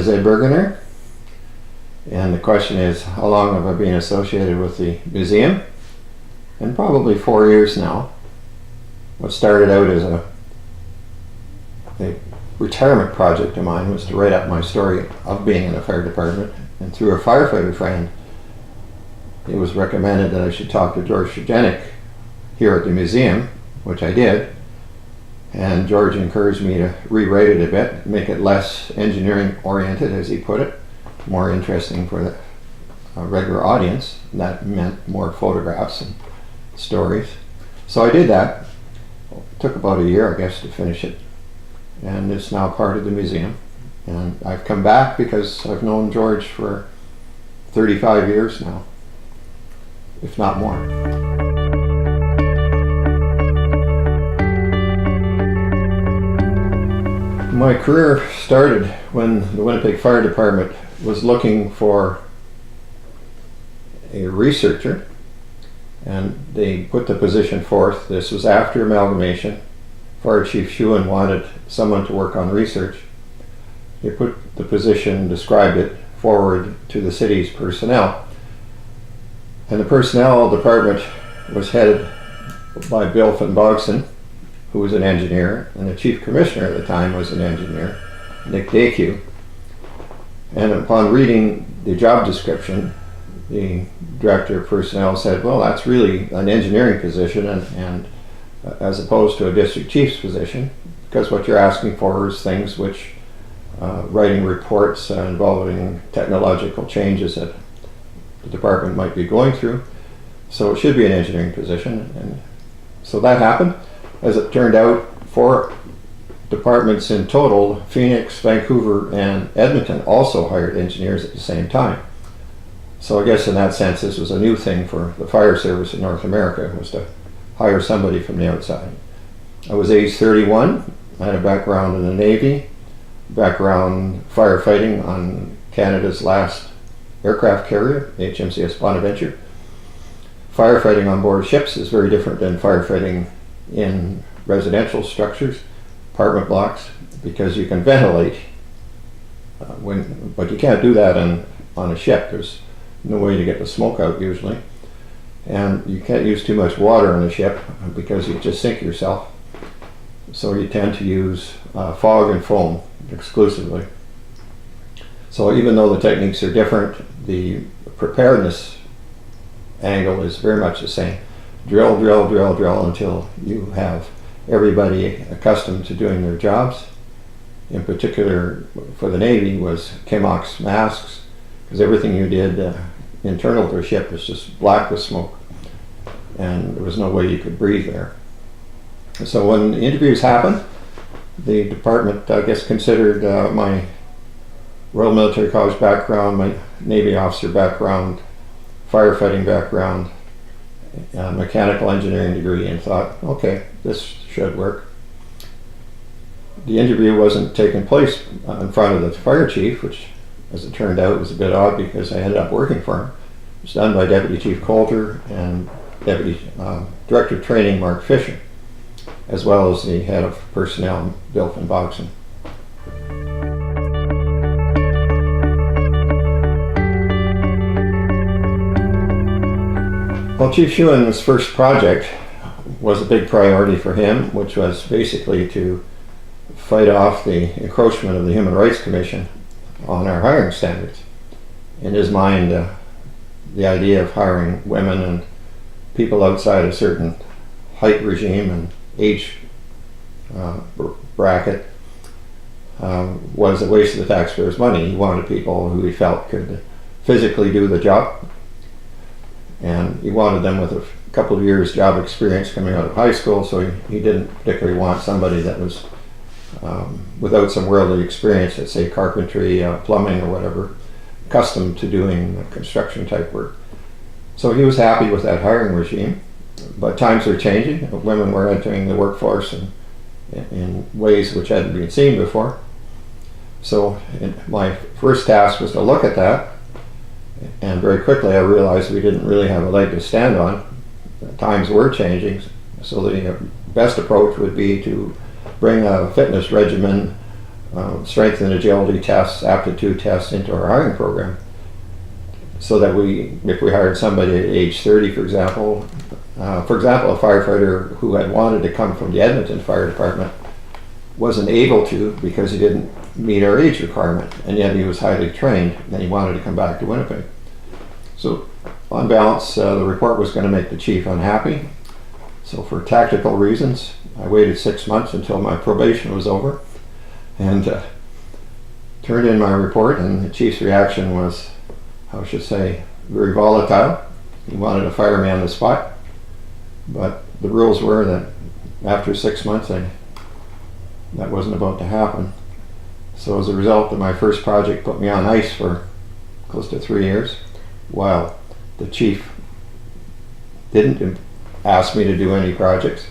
is Ed Burgener, and the question is, how long have I been associated with the museum? And probably 4 years now. What started out as a retirement project of mine was to write up my story of being in the fire department, and through a firefighter friend, it was recommended that I should talk to George here at the museum, which I did. And George encouraged me to rewrite it a bit, make it less engineering oriented, as he put it, more interesting for the regular audience. That meant more photographs and stories. So I did that. It took about a year, I guess, to finish it. And it's now part of the museum. And I've come back because I've known George for 35 years now, if not more. My career started when the Winnipeg Fire Department was looking for a researcher, and they put the position forth. This was after amalgamation. Fire Chief Shewan wanted someone to work on research. They put the position, described it, forward to the city's personnel. And the personnel department was headed by Bill Van Bogsen, who was an engineer, and the chief commissioner at the time was an engineer, Nick Dayque. And upon reading the job description, the director of personnel said, well, that's really an engineering position, and as opposed to a district chief's position, because what you're asking for is things which, writing reports involving technological changes that the department might be going through. So it should be an engineering position. And so that happened. As it turned out, 4 departments in total, Phoenix, Vancouver, and Edmonton, also hired engineers at the same time. So I guess in that sense, this was a new thing for the fire service in North America, was to hire somebody from the outside. I was age 31. I had a background in the Navy, background firefighting on Canada's last aircraft carrier, HMCS Bonaventure. Firefighting on board ships is very different than firefighting in residential structures, apartment blocks, because you can ventilate, but you can't do that on a ship. There's no way to get the smoke out usually, and you can't use too much water on a ship because you just sink yourself. So you tend to use fog and foam exclusively. So even though the techniques are different, the preparedness angle is very much the same. Drill, drill, drill, drill until you have everybody accustomed to doing their jobs. In particular, for the Navy, was Chemox masks, because everything you did internal to a ship was just black with smoke, and there was no way you could breathe there. So when the interviews happened, the department, I guess, considered my Royal Military College background, my Navy officer background, firefighting background, mechanical engineering degree, and thought, okay, this should work. The interview wasn't taking place in front of the fire chief, which, as it turned out, was a bit odd because I ended up working for him. It was done by Deputy Chief Coulter and Deputy Director of Training Mark Fisher, as well as the head of personnel, Bill Van Bogsen. Well, Chief Shewan's first project was a big priority for him, which was basically to fight off the encroachment of the Human Rights Commission on our hiring standards. In his mind, the idea of hiring women and people outside a certain height regime and age bracket was a waste of the taxpayers' money. He wanted people who he felt could physically do the job, and he wanted them with a couple of years job experience coming out of high school, so he didn't particularly want somebody that was without some worldly experience, let's say carpentry, plumbing or whatever, accustomed to doing construction type work. So he was happy with that hiring regime, but times are changing. Women were entering the workforce in ways which hadn't been seen before. So my first task was to look at that, and very quickly I realized we didn't really have a leg to stand on. Times were changing, so the best approach would be to bring a fitness regimen strength and agility tests, aptitude tests into our hiring program, so that if we hired somebody at age 30, for example, a firefighter who had wanted to come from the Edmonton Fire Department wasn't able to because he didn't meet our age requirement, and yet he was highly trained and he wanted to come back to Winnipeg. So on balance, the report was going to make the chief unhappy. So for tactical reasons, I waited 6 months until my probation was over and turned in my report, and the chief's reaction was, I should say, very volatile. He wanted to fire me on the spot, but the rules were that after 6 months that wasn't about to happen. So as a result, my first project put me on ice for close to 3 years, while the chief didn't ask me to do any projects.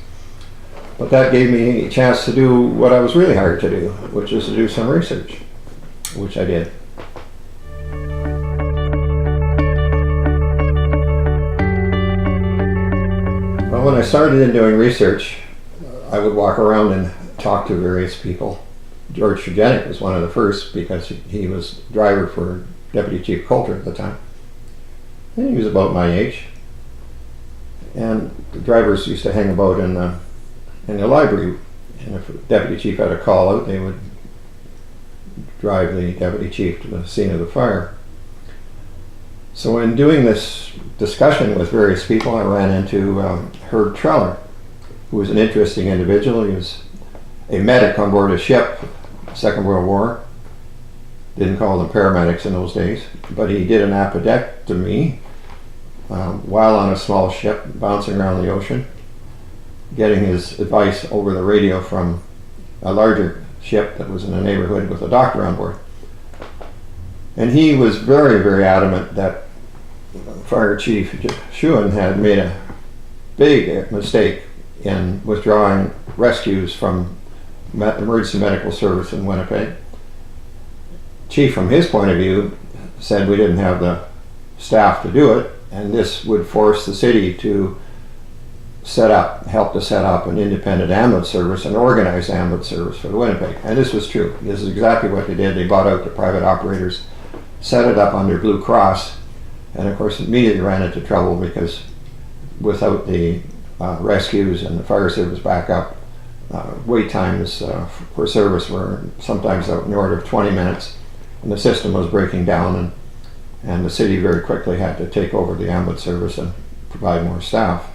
But that gave me a chance to do what I was really hired to do, which is to do some research, which I did. Well, when I started in doing research, I would walk around and talk to various people. George Trajenic was one of the first because he was driver for Deputy Chief Coulter at the time. And he was about my age. And the drivers used to hang about in the library. And if the Deputy Chief had a call out, they would drive the Deputy Chief to the scene of the fire. So in doing this discussion with various people, I ran into Herb Treller, who was an interesting individual. He was a medic on board a ship, Second World War. Didn't call them paramedics in those days, but he did an appendectomy while on a small ship bouncing around the ocean, getting his advice over the radio from a larger ship that was in a neighborhood with a doctor on board. And he was very, very adamant that Fire Chief Shewan had made a big mistake in withdrawing rescues from emergency medical service in Winnipeg. Chief, from his point of view, said we didn't have the staff to do it, and this would force the city to help to set up an independent ambulance service, an organized ambulance service for Winnipeg. And this was true. This is exactly what they did. They bought out the private operators, set it up under Blue Cross, and of course immediately ran into trouble because without the rescues and the fire service backup, wait times for service were sometimes out in the order of 20 minutes, and the system was breaking down, and the city very quickly had to take over the ambulance service and provide more staff.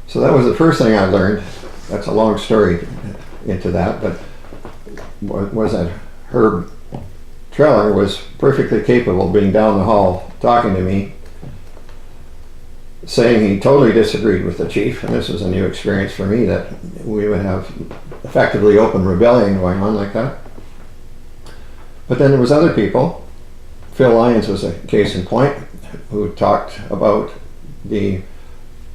So that was the first thing I learned. That's a long story into that, but was that Herb Treller was perfectly capable of being down the hall talking to me, saying he totally disagreed with the chief, and this was a new experience for me, that we would have effectively open rebellion going on like that. But then there was other people. Phil Lyons was a case in point, who talked about the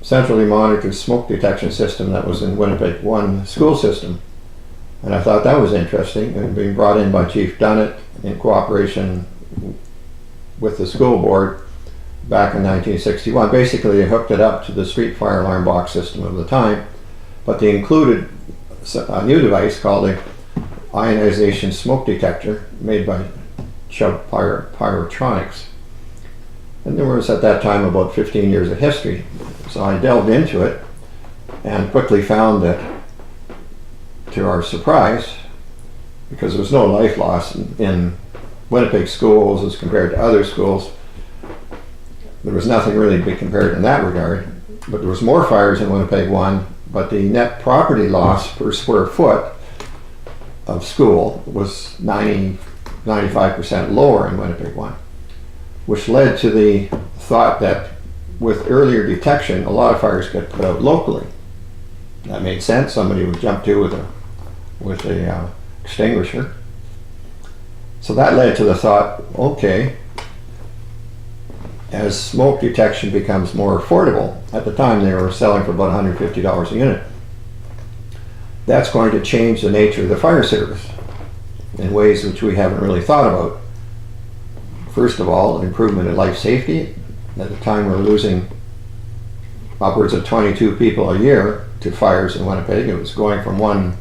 centrally monitored smoke detection system that was in Winnipeg 1 school system. And I thought that was interesting, and being brought in by Chief Dunnett in cooperation with the school board back in 1961. Basically, they hooked it up to the street fire alarm box system of the time, but they included a new device called a ionization smoke detector made by Chubb Pyrotronics. And there was at that time about 15 years of history. So I delved into it and quickly found that, to our surprise, because there was no life loss in Winnipeg schools as compared to other schools, there was nothing really to be compared in that regard. But there was more fires in Winnipeg 1, but the net property loss per square foot of school was 95% lower in Winnipeg 1, which led to the thought that with earlier detection, a lot of fires get put out locally. That made sense. Somebody would jump to with a extinguisher. So that led to the thought, okay, as smoke detection becomes more affordable, at the time they were selling for about $150 a unit, that's going to change the nature of the fire service in ways which we haven't really thought about. First of all, improvement in life safety. At the time we're losing upwards of 22 people a year to fires in Winnipeg. It was going from one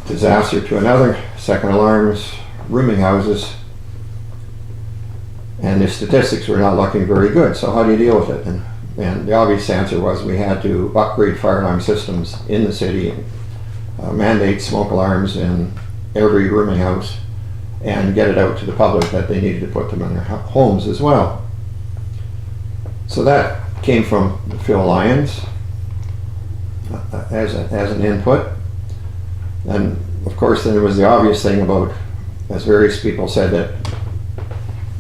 disaster to another, second alarms, rooming houses, and the statistics were not looking very good. So how do you deal with it? And the obvious answer was we had to upgrade fire alarm systems in the city, mandate smoke alarms in every rooming house, and get it out to the public that they needed to put them in their homes as well. So that came from Phil Lyons as an input. And of course there was the obvious thing about, as various people said, that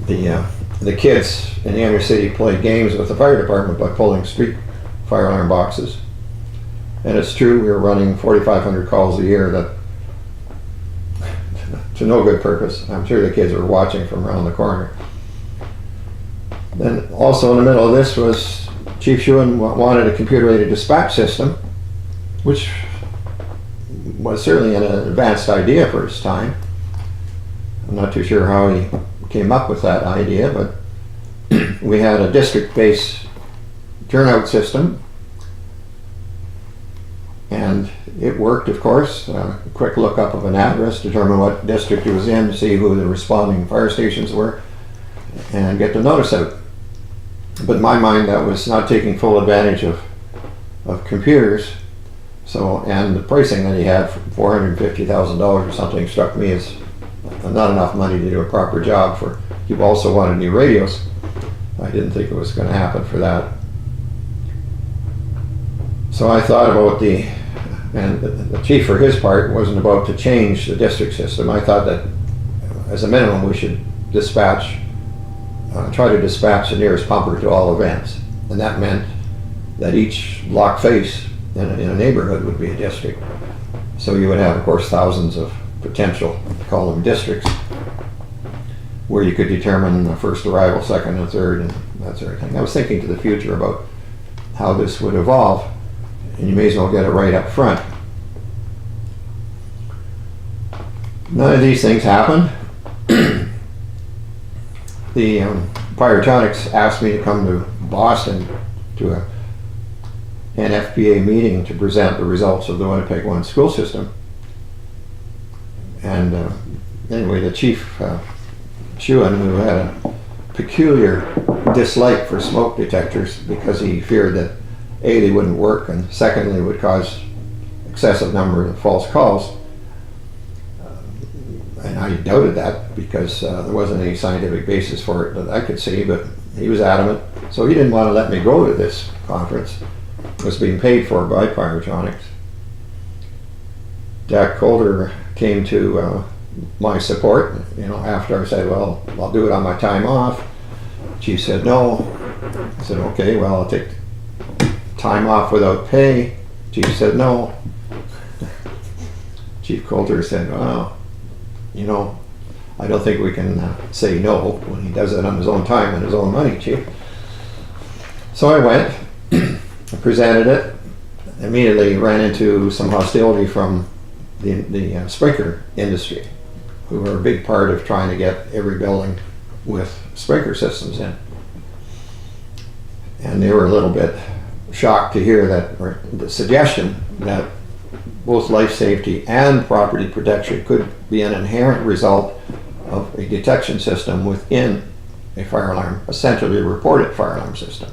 the kids in the inner city played games with the fire department by pulling street fire alarm boxes. And it's true, we were running 4,500 calls a year that to no good purpose. I'm sure the kids were watching from around the corner. Then also in the middle of this was Chief Shewan wanted a computer-aided dispatch system, which was certainly an advanced idea for his time. I'm not too sure how he came up with that idea, but we had a district-based turnout system, and it worked, of course. A quick lookup of an address, determine what district it was in, see who the responding fire stations were, and get the notice out. But in my mind, that was not taking full advantage of computers. So, and the pricing that he had for $450,000 or something struck me as not enough money to do a proper job for. You also wanted new radios. I didn't think it was going to happen for that. So I thought about and the chief for his part wasn't about to change the district system. I thought that as a minimum we should try to dispatch the nearest pumper to all events. And that meant that each lock face in a neighborhood would be a district. So you would have, of course, thousands of potential, call them districts, where you could determine the first arrival, second and third, and that sort of thing. I was thinking to the future about how this would evolve, and you may as well get it right up front. None of these things happened. The Pyrotonics asked me to come to Boston to a NFPA meeting to present the results of the Winnipeg One school system. And anyway, the Chief Shewan, who had a peculiar dislike for smoke detectors because he feared that A, they wouldn't work, and secondly would cause excessive number of false calls. And I doubted that because there wasn't any scientific basis for it that I could see, but he was adamant. So he didn't want to let me go to this conference. It was being paid for by Pyrotonics. Jack Coulter came to my support, after I said, well, I'll do it on my time off. Chief said no. I said, okay, well, I'll take time off without pay. Chief said no. Chief Coulter said, well, I don't think we can say no when he does it on his own time and his own money, Chief. So I went, I presented it, immediately ran into some hostility from the sprinkler industry, who were a big part of trying to get every building with sprinkler systems in. And they were a little bit shocked to hear that, or the suggestion that both life safety and property protection could be an inherent result of a detection system within a fire alarm, essentially a reported fire alarm system.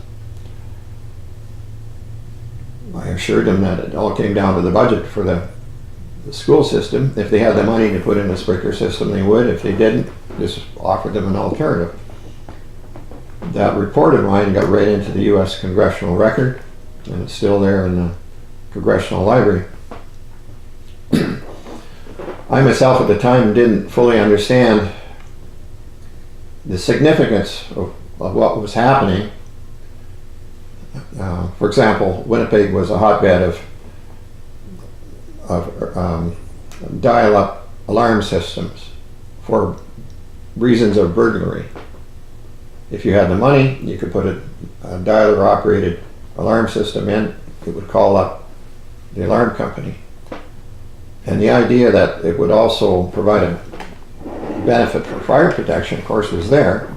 I assured them that it all came down to the budget for the school system. If they had the money to put in a sprinkler system, they would. If they didn't, just offered them an alternative. That report of mine got right into the U.S. Congressional Record, and it's still there in the Congressional Library. I myself at the time didn't fully understand the significance of what was happening. For example, Winnipeg was a hotbed of dial-up alarm systems for reasons of burglary. If you had the money, you could put a dialer-operated alarm system in. It would call up the alarm company. And the idea that it would also provide a benefit for fire protection, of course, was there,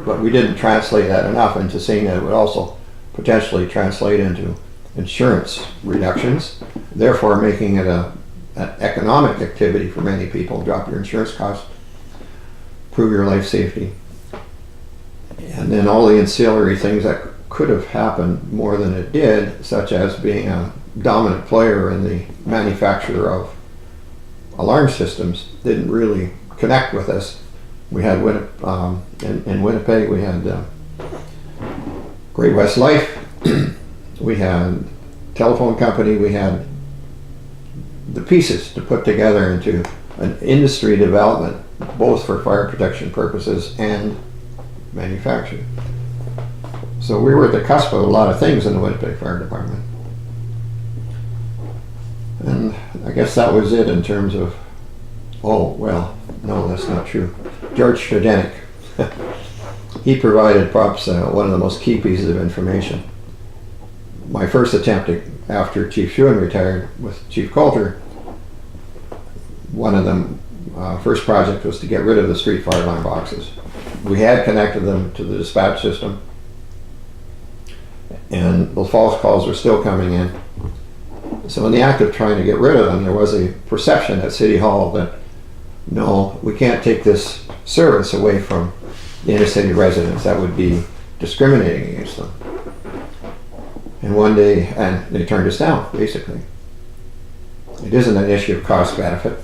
but we didn't translate that enough into seeing that it would also potentially translate into insurance reductions, therefore making it an an economic activity for many people. Drop your insurance costs, improve your life safety, and then all the ancillary things that could have happened more than it did, such as being a dominant player in the manufacture of alarm systems, didn't really connect with us. We had in Winnipeg, we had Great West Life, we had telephone company, we had the pieces to put together into an industry development, both for fire protection purposes and manufacturing. So we were at the cusp of a lot of things in the Winnipeg Fire Department. And I guess that was it in terms of, oh, well, no, that's not true. George Stradenik, he provided perhaps one of the most key pieces of information. My first attempt after Chief Shewan retired with Chief Coulter, one of them, first project was to get rid of the street fire alarm boxes. We had connected them to the dispatch system, and the false calls were still coming in. So in the act of trying to get rid of them, there was a perception at City Hall that, no, we can't take this service away from the inner city residents. That would be discriminating against them. And one day, and they turned us down, basically. It isn't an issue of cost benefit.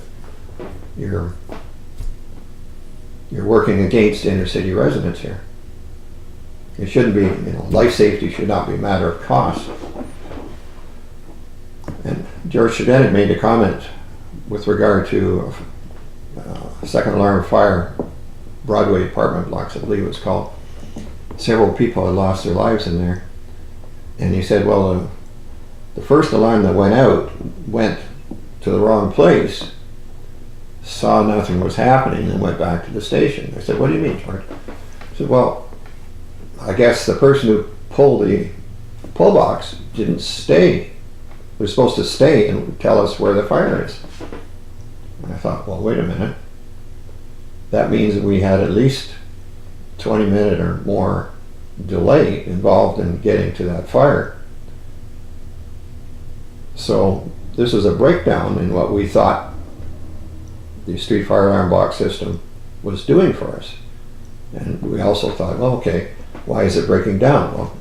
You're working against inner city residents here. It shouldn't be, life safety should not be a matter of cost. And George Stradenik made a comment with regard to second alarm fire, Broadway apartment blocks, I believe it was called. Several people had lost their lives in there. And he said, well, the first alarm that went out went to the wrong place, saw nothing was happening, and went back to the station. I said, what do you mean, George? He said, well, I guess the person who pulled the pull box didn't stay. They're supposed to stay and tell us where the fire is. And I thought, well, wait a minute. That means that we had at least 20-minute or more delay involved in getting to that fire. So this is a breakdown in what we thought the street fire alarm box system was doing for us. And we also thought, well, okay, why is it breaking down? Well,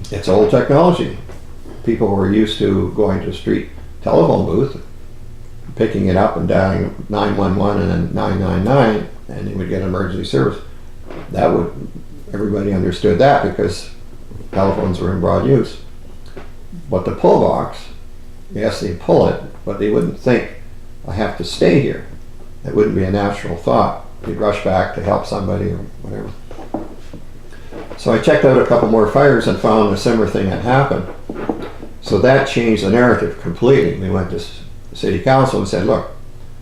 it's old technology. People were used to going to a street telephone booth, picking it up and dialing 911 and then 999, and they would get emergency service. Everybody understood that because telephones were in broad use. But the pull box, yes, they pull it, but they wouldn't think, I have to stay here. It wouldn't be a natural thought. They'd rush back to help somebody or whatever. So I checked out a couple more fires and found a similar thing had happened. So that changed the narrative completely. We went to City Council and said, look,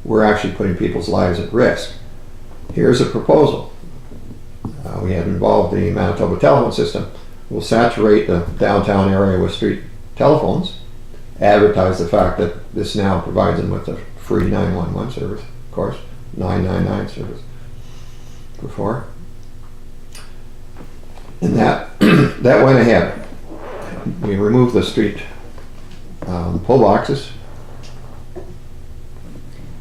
we're actually putting people's lives at risk. Here's a proposal. We had involved the Manitoba telephone system. We'll saturate the downtown area with street telephones, advertise the fact that this now provides them with a free 911 service, of course, 999 service before. And that went ahead. We removed the street pull boxes,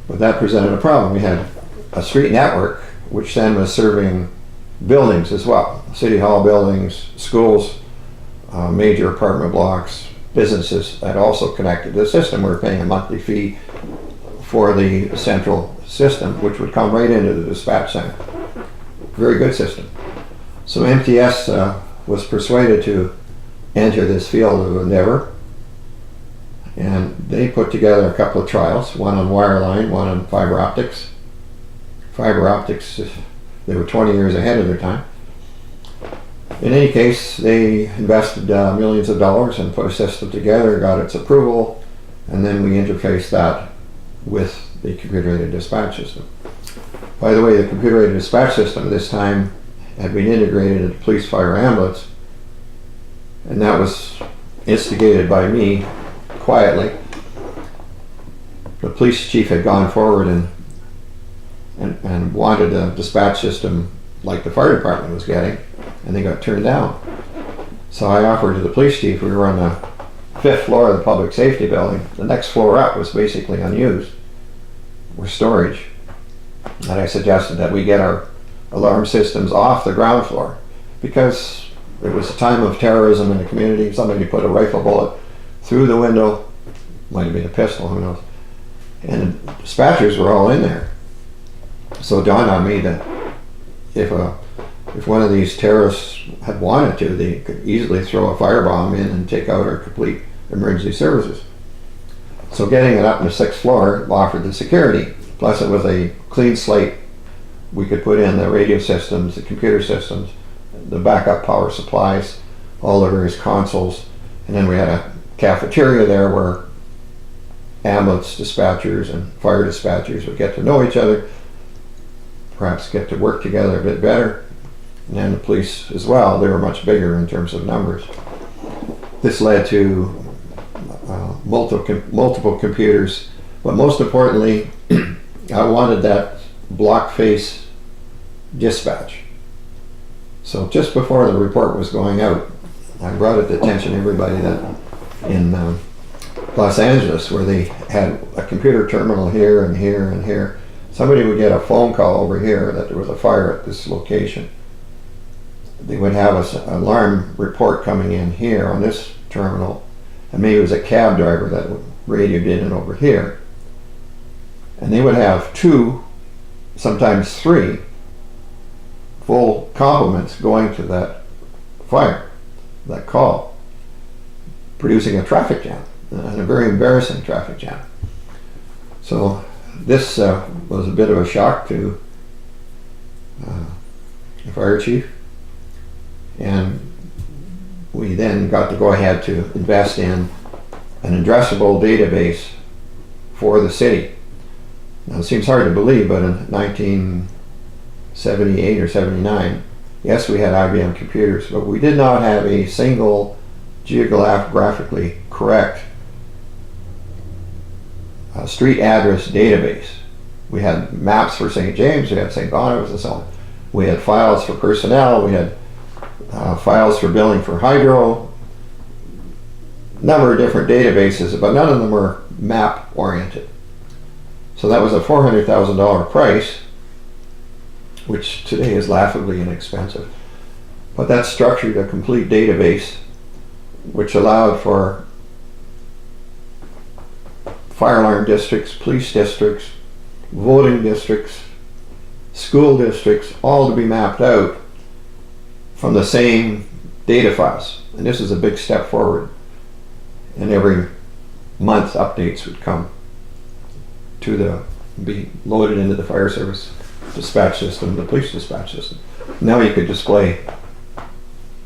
but that presented a problem. We had a street network, which then was serving buildings as well. City Hall buildings, schools, major apartment blocks, businesses that also connected to the system. We were paying a monthly fee for the central system, which would come right into the dispatch center. Very good system. So MTS was persuaded to enter this field of endeavor, and they put together a couple of trials, one on wireline, one on fiber optics. Fiber optics, they were 20 years ahead of their time. In any case, they invested millions of dollars and put a system together, got its approval, and then we interfaced that with the computer-aided dispatch system. By the way, the computer-aided dispatch system this time had been integrated into police, fire, ambulance, and that was instigated by me quietly. The police chief had gone forward and wanted a dispatch system like the fire department was getting, and they got turned down. So I offered to the police chief, we were on the 5th floor of the public safety building. The next floor up was basically unused. were storage. And I suggested that we get our alarm systems off the ground floor, because it was a time of terrorism in the community. Somebody put a rifle bullet through the window, might have been a pistol, who knows, and the dispatchers were all in there. So it dawned on me that if one of these terrorists had wanted to, they could easily throw a firebomb in and take out our complete emergency services. So getting it up in the 6th floor offered the security. Plus it was a clean slate. We could put in the radio systems, the computer systems, the backup power supplies, all the various consoles, and then we had a cafeteria there where ambulance dispatchers and fire dispatchers would get to know each other, perhaps get to work together a bit better, and the police as well. They were much bigger in terms of numbers. This led to multiple computers, but most importantly, I wanted that block face dispatch. So just before the report was going out, I brought it to attention to everybody that in Los Angeles, where they had a computer terminal here and here and here, somebody would get a phone call over here that there was a fire at this location. They would have an alarm report coming in here on this terminal, and maybe it was a cab driver that radioed in over here. And they would have 2, sometimes 3 full complements going to that fire, that call, producing a traffic jam, and a very embarrassing traffic jam. So this was a bit of a shock to the fire chief, and we then got to go ahead to invest in an addressable database for the city. Now it seems hard to believe, but in 1978 or 79, yes, we had IBM computers, but we did not have a single geographically correct street address database. We had maps for St. James, we had St. Boniface, and so on. We had files for personnel, we had files for billing for hydro, number of different databases, but none of them were map oriented. So that was a $400,000 price, which today is laughably inexpensive. But that structured a complete database which allowed for fire alarm districts, police districts, voting districts, school districts, all to be mapped out from the same data files. And this is a big step forward. And every month updates would come to be loaded into the fire service dispatch system, the police dispatch system. Now you could display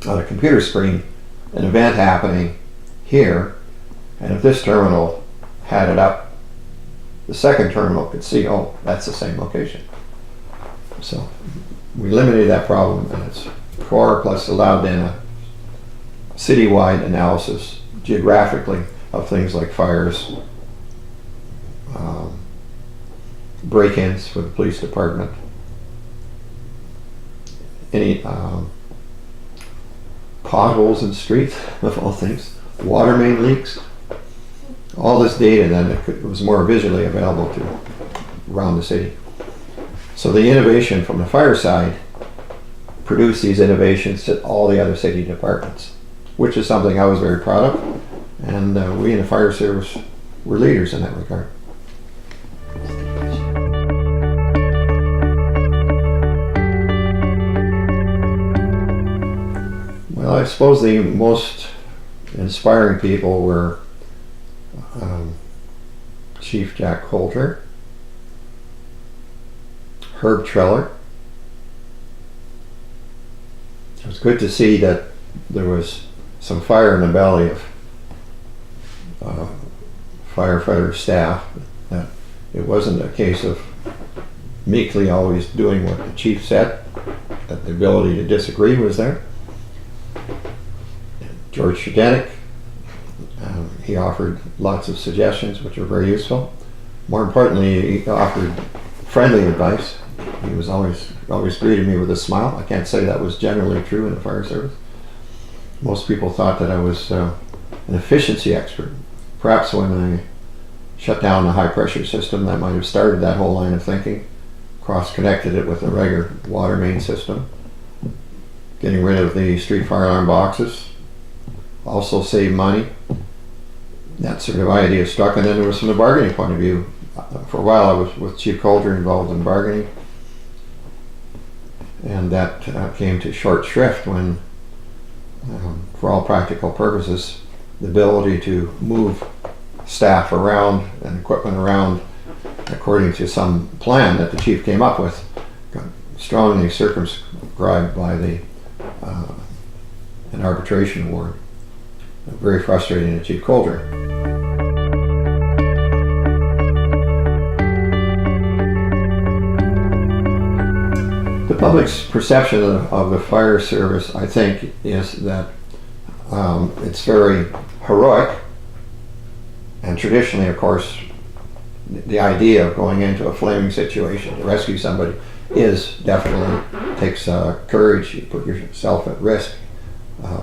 on a computer screen an event happening here, and if this terminal had it up, the second terminal could see, oh, that's the same location. So we eliminated that problem at its core, plus allowed then a citywide analysis geographically of things like fires, break-ins for the police department, any potholes in streets, of all things, water main leaks, all this data then it was more visually available to around the city. So the innovation from the fire side produced these innovations to all the other city departments, which is something I was very proud of, and we in the fire service were leaders in that regard. Well, I suppose the most inspiring people were Chief Jack Coulter, Herb Treller. It was good to see that there was some fire in the belly of firefighter staff, that it wasn't a case of meekly always doing what the chief said, that the ability to disagree was there. George Shadenick, he offered lots of suggestions which were very useful. More importantly, he offered friendly advice. He was always greeted me with a smile. I can't say that was generally true in the fire service. Most people thought that I was an efficiency expert. Perhaps when I shut down the high pressure system that might have started that whole line of thinking, cross-connected it with a regular water main system, getting rid of the street fire alarm boxes, also save money. That sort of idea struck, and then there was from the bargaining point of view. For a while I was with Chief Coulter involved in bargaining, and that came to short shrift when, for all practical purposes, the ability to move staff around and equipment around according to some plan that the chief came up with got strongly circumscribed by an arbitration award. Very frustrating to Chief Coulter. The public's perception of the fire service, I think, is that it's very heroic, and traditionally, of course, the idea of going into a flaming situation to rescue somebody is definitely takes courage. You put yourself at risk,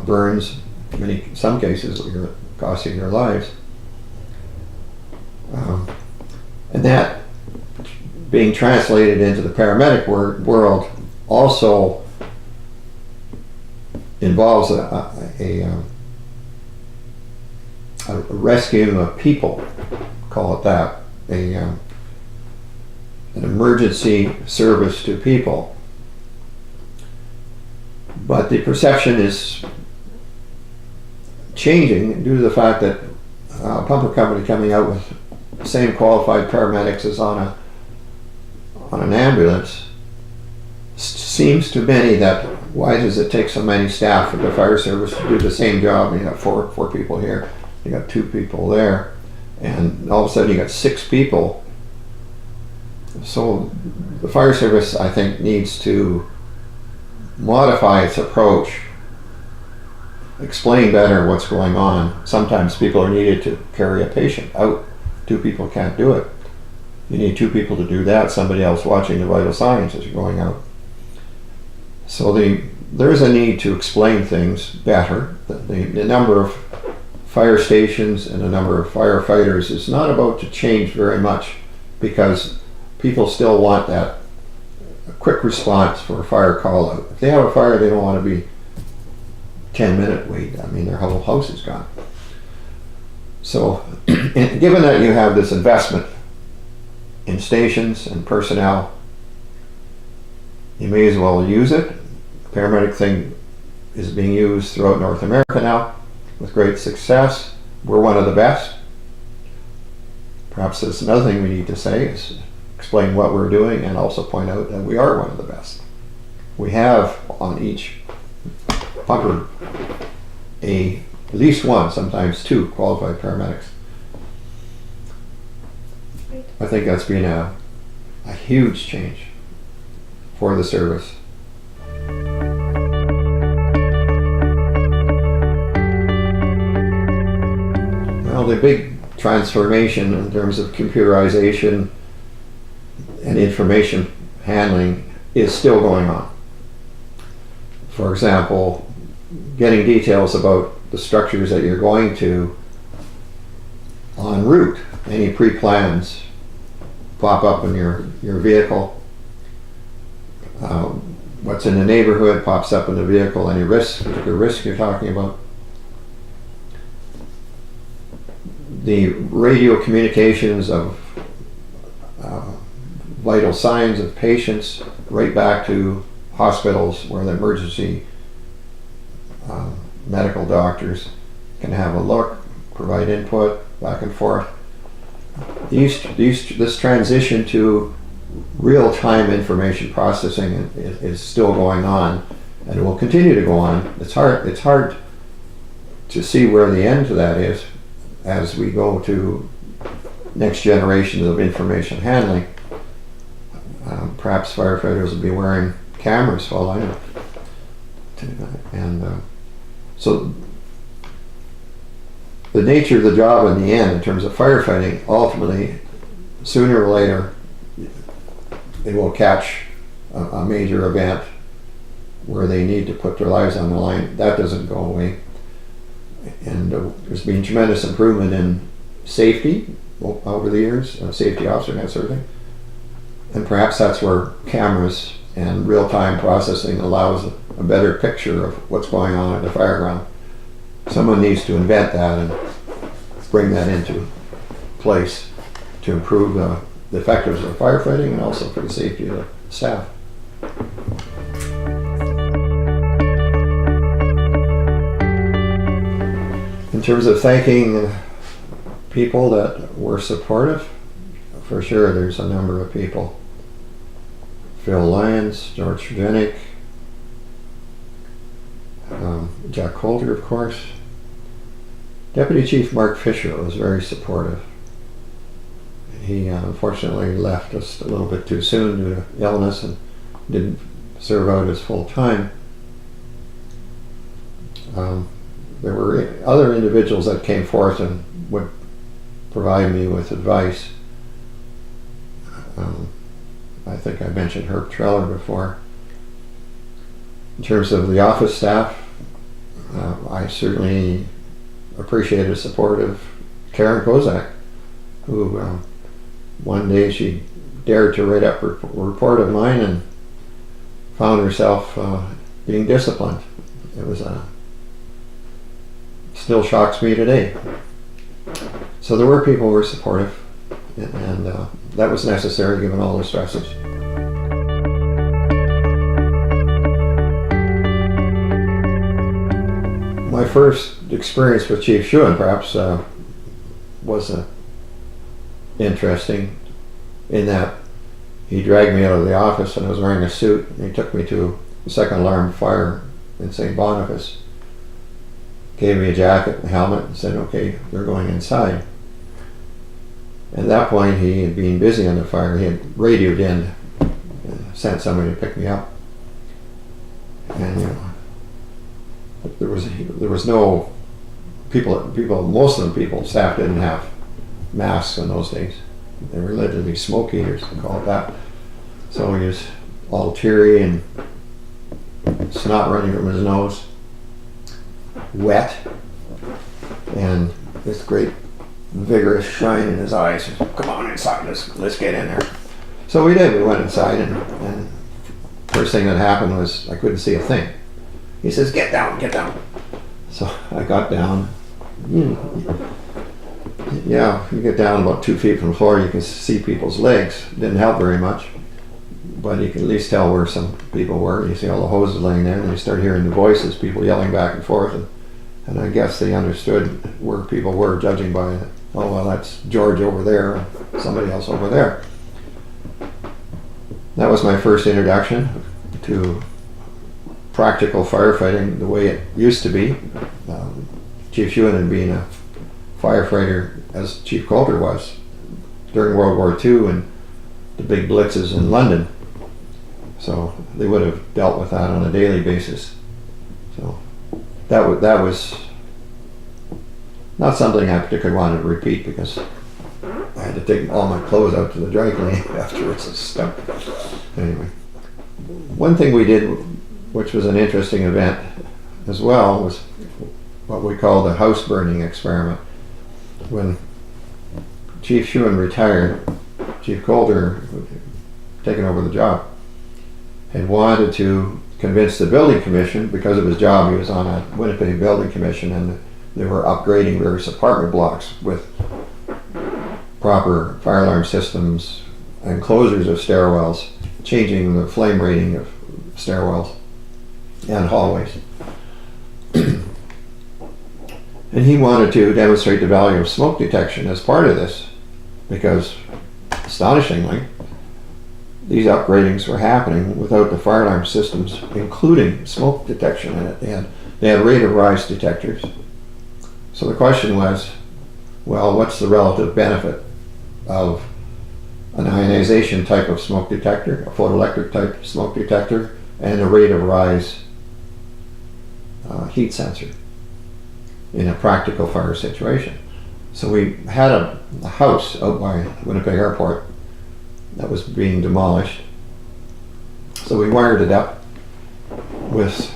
burns, in some cases, you're costing your lives. And that being translated into the paramedic world also involves a rescuing of people, call it that, an emergency service to people. But the perception is changing due to the fact that a pumper company coming out with the same qualified paramedics as on an ambulance seems to many that why does it take so many staff for the fire service to do the same job? You got four people here, you got 2 people there, and all of a sudden you got 6 people. So the fire service, I think, needs to modify its approach, explain better what's going on. Sometimes people are needed to carry a patient out. 2 people can't do it. You need 2 people to do that, somebody else watching the vital signs as you're going out. So there is a need to explain things better. The number of fire stations and the number of firefighters is not about to change very much, because people still want that quick response for a fire call out. If they have a fire, they don't want to be 10-minute wait. I mean, their whole house is gone. So given that you have this investment in stations and personnel, you may as well use it. The paramedic thing is being used throughout North America now with great success. We're one of the best. Perhaps that's another thing we need to say, is explain what we're doing and also point out that we are one of the best. We have on each pumper at least 1, sometimes 2 qualified paramedics. I think that's been a huge change for the service. Well, the big transformation in terms of computerization and information handling is still going on. For example, getting details about the structures that you're going to en route. Any pre-plans pop up in your vehicle. What's in the neighborhood pops up in the vehicle. Any particular risk you're talking about. The radio communications of vital signs of patients right back to hospitals where the emergency medical doctors can have a look, provide input, back and forth. This transition to real-time information processing is still going on, and it will continue to go on. It's hard to see where the end to that is as we go to next generations of information handling. Perhaps firefighters will be wearing cameras, all I know. And so the nature of the job in the end, in terms of firefighting, ultimately, sooner or later, they will catch a major event where they need to put their lives on the line. That doesn't go away. And there's been tremendous improvement in safety over the years, a safety officer and that sort of thing. And perhaps that's where cameras and real-time processing allows a better picture of what's going on at the fireground. Someone needs to invent that and bring that into place to improve the effectiveness of firefighting and also for the safety of the staff. In terms of thanking people that were supportive, for sure there's a number of people. Phil Lyons, George Jenick, Jack Coulter, of course. Deputy Chief Mark Fisher was very supportive. He unfortunately left us a little bit too soon due to illness and didn't serve out his full time. There were other individuals that came forth and would provide me with advice. I think I mentioned Herb Treller before. In terms of the office staff, I certainly appreciated the support of Karen Kozak, who one day she dared to write up a report of mine and found herself being disciplined. It was still shocks me today. So there were people who were supportive, and that was necessary given all the stresses. My first experience with Chief Shewan perhaps was interesting in that he dragged me out of the office and I was wearing a suit, and he took me to the second alarm fire in St. Boniface, gave me a jacket and helmet and said, okay, they're going inside. At that point he had been busy on the fire. He had radioed in, sent somebody to pick me up, and there was no people, most of the people, staff didn't have masks in those days. They were literally smoke eaters, we call it that. So he was all teary and snot running from his nose, wet, and this great vigorous shine in his eyes. Come on inside, let's get in there. So we did. We went inside, and first thing that happened was I couldn't see a thing. He says, get down, get down. So I got down. Yeah, you get down about 2 feet from the floor, you can see people's legs. Didn't help very much, but you can at least tell where some people were. You see all the hoses laying there, and you start hearing the voices, people yelling back and forth, and I guess they understood where people were, judging by, oh well, that's George over there, and somebody else over there. That was my first introduction to practical firefighting the way it used to be. Chief Shewan had been a firefighter, as Chief Coulter was, during World War II and the big blitzes in London. So they would have dealt with that on a daily basis. So that was not something I particularly wanted to repeat, because I had to take all my clothes out to the dry cleaning afterwards and stuff. Anyway, one thing we did, which was an interesting event as well, was what we call the house burning experiment. When Chief Shewan retired, Chief Coulter, taken over the job, had wanted to convince the building commission, because of his job, he was on a Winnipeg building commission, and they were upgrading various apartment blocks with proper fire alarm systems and closures of stairwells, changing the flame rating of stairwells and hallways. And he wanted to demonstrate the value of smoke detection as part of this, because astonishingly, these upgradings were happening without the fire alarm systems including smoke detection in it. They had rate of rise detectors. So the question was, well, what's the relative benefit of an ionization type of smoke detector, a photoelectric type smoke detector, and a rate of rise heat sensor in a practical fire situation? So we had a house out by Winnipeg Airport that was being demolished. So we wired it up with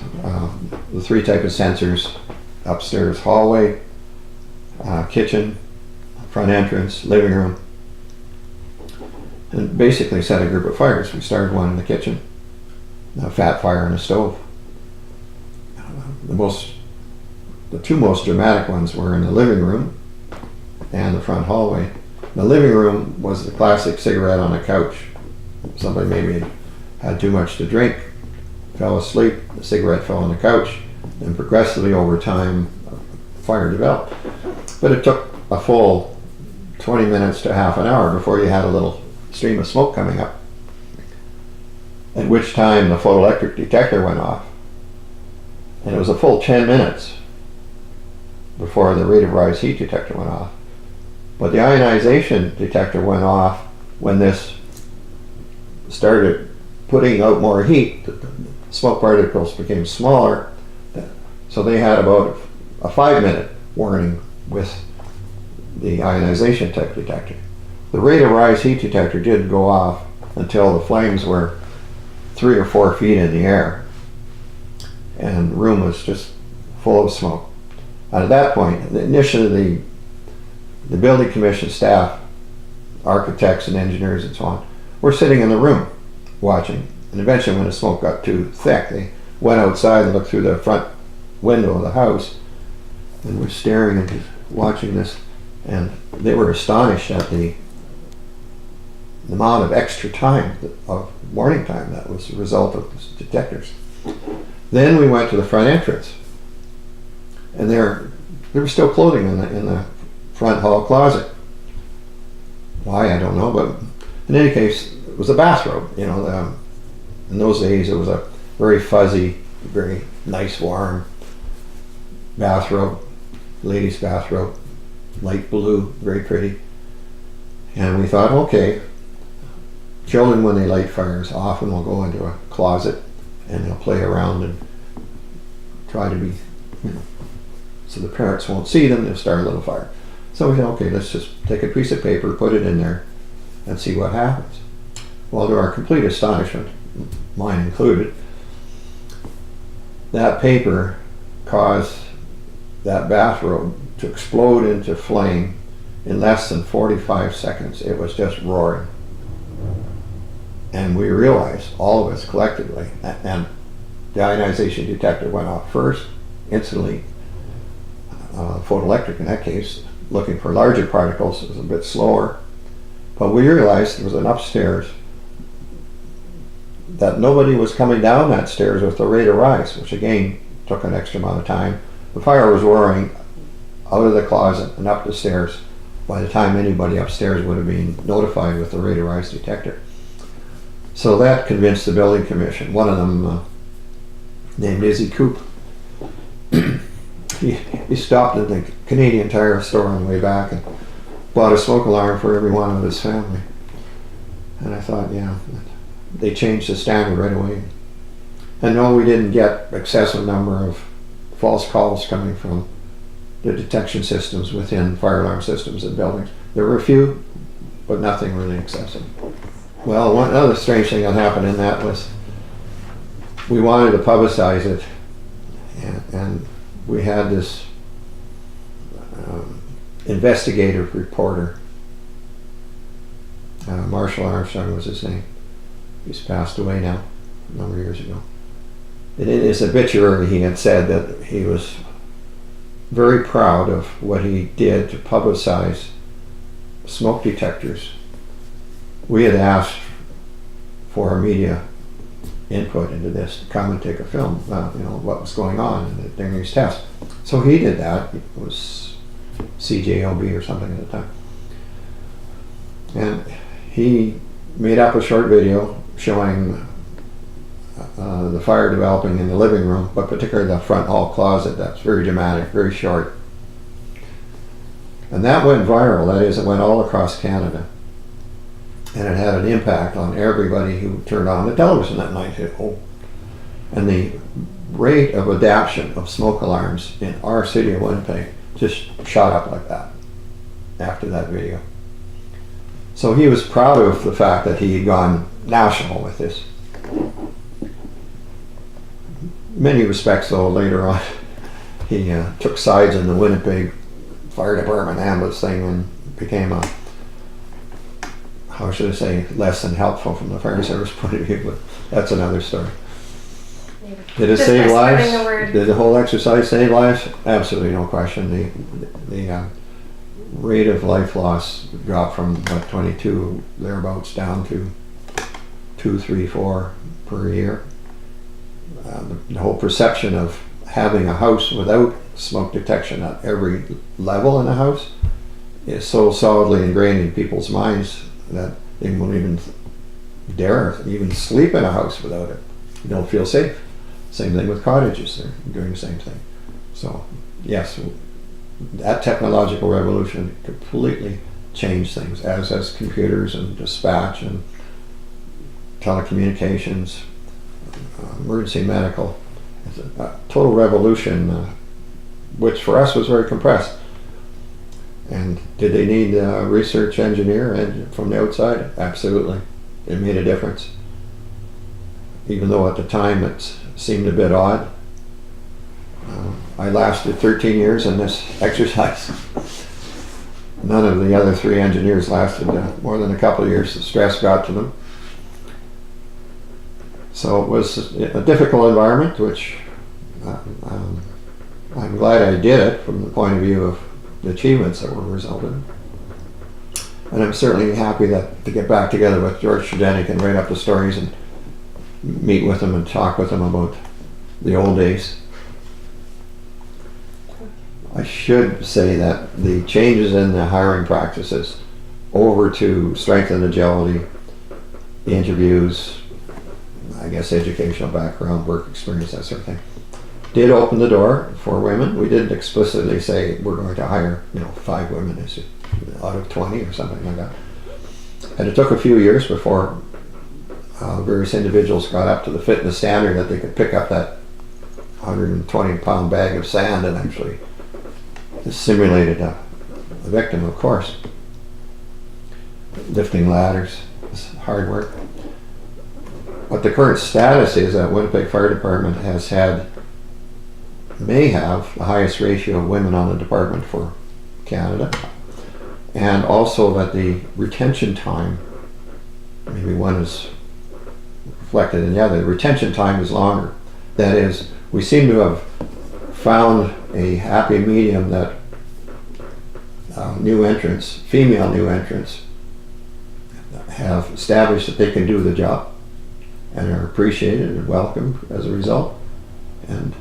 the 3 types of sensors: upstairs hallway, kitchen, front entrance, living room, and basically set a group of fires. We started one in the kitchen, a fat fire in a stove. The two most dramatic ones were in the living room and the front hallway. The living room was the classic cigarette on a couch. Somebody maybe had too much to drink, fell asleep, the cigarette fell on the couch, and progressively over time, fire developed. But it took a full 20 minutes to half an hour before you had a little stream of smoke coming up, at which time the photoelectric detector went off. And it was a full 10 minutes before the rate of rise heat detector went off. But the ionization detector went off when this started putting out more heat. The smoke particles became smaller, so they had about a 5-minute warning with the ionization detector. The rate of rise heat detector didn't go off until the flames were 3 or 4 feet in the air, and the room was just full of smoke. And at that point, initially the building commission staff, architects and engineers and so on, were sitting in the room watching. And eventually when the smoke got too thick, they went outside and looked through the front window of the house and were staring and just watching this. And they were astonished at the amount of extra time, of warning time, that was the result of the detectors. Then we went to the front entrance, and there was still clothing in the front hall closet. Why, I don't know, but in any case, it was a bathrobe. You know, in those days, it was a very fuzzy, very nice, warm bathrobe, ladies' bathrobe, light blue, very pretty. And we thought, okay, children, when they light fires, often will go into a closet and they'll play around and try to be, so the parents won't see them, they'll start a little fire. So we said, okay, let's just take a piece of paper, put it in there, and see what happens. Well, to our complete astonishment, mine included, that paper caused that bathrobe to explode into flame in less than 45 seconds. It was just roaring. And we realized, all of us collectively, and the ionization detector went off first, instantly. Photoelectric in that case, looking for larger particles, was a bit slower. But we realized there was an upstairs that nobody was coming down that stairs with the rate of rise, which again took an extra amount of time. The fire was roaring out of the closet and up the stairs by the time anybody upstairs would have been notified with the rate of rise detector. So that convinced the building commission. One of them, named Izzy Coop, he stopped at the Canadian Tire store on the way back and bought a smoke alarm for every one of his family. And I thought, yeah, they changed the standard right away. And no, we didn't get excessive number of false calls coming from the detection systems within fire alarm systems in buildings. There were a few, but nothing really excessive. Well, one other strange thing that happened in that was we wanted to publicize it, and we had this investigative reporter, Marshall Armstrong was his name. He's passed away now, a number of years ago. In his obituary, he had said that he was very proud of what he did to publicize smoke detectors. We had asked for media input into this to come and take a film, what was going on during these tests. So he did that. It was CJLB or something at the time. And he made up a short video showing the fire developing in the living room, but particularly the front hall closet. That's very dramatic, very short. And that went viral. That is, it went all across Canada. And it had an impact on everybody who turned on the television that night. And the rate of adoption of smoke alarms in our city of Winnipeg just shot up like that after that video. So he was proud of the fact that he had gone national with this. In many respects, though, later on, he took sides in the Winnipeg Fire Department ambulance thing and became a, how should I say, less than helpful from the fire service point of view, but that's another story. Did it Just save by lives? spreading the word. Did the whole exercise save lives? Absolutely no question. The rate of life loss dropped from what, 22 thereabouts down to 2, 3, 4 per year. The whole perception of having a house without smoke detection at every level in a house is so solidly ingrained in people's minds that they won't even dare even sleep in a house without it. You don't feel safe. Same thing with cottages, they're doing the same thing. So yes, that technological revolution completely changed things, as has computers and dispatch and telecommunications, emergency medical. It's a total revolution, which for us was very compressed. And did they need a research engineer and from the outside? Absolutely. It made a difference. Even though at the time it seemed a bit odd. I lasted 13 years in this exercise. None of the other 3 engineers lasted more than a couple of years. The stress got to them. So it was a difficult environment, which I'm glad I did it from the point of view of the achievements that were resulted. And I'm certainly happy that to get back together with George Shudenick and write up the stories and meet with them and talk with them about the old days. I should say that the changes in the hiring practices over to strength and agility, the interviews, I guess educational background, work experience, that sort of thing, did open the door for women. We didn't explicitly say we're going to hire 5 women out of 20 or something like that. And it took a few years before various individuals got up to the fitness standard that they could pick up that 120-pound bag of sand and actually simulated a victim, of course. Lifting ladders is hard work. What the current status is that Winnipeg Fire Department may have the highest ratio of women on the department for Canada, and also that the retention time, maybe one is reflected in the other, the retention time is longer. That is, we seem to have found a happy medium that new entrants, female new entrants, have established that they can do the job and are appreciated and welcomed as a result. And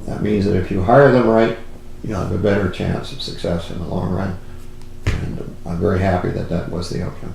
that means that if you hire them right, you'll have a better chance of success in the long run. And I'm very happy that that was the outcome.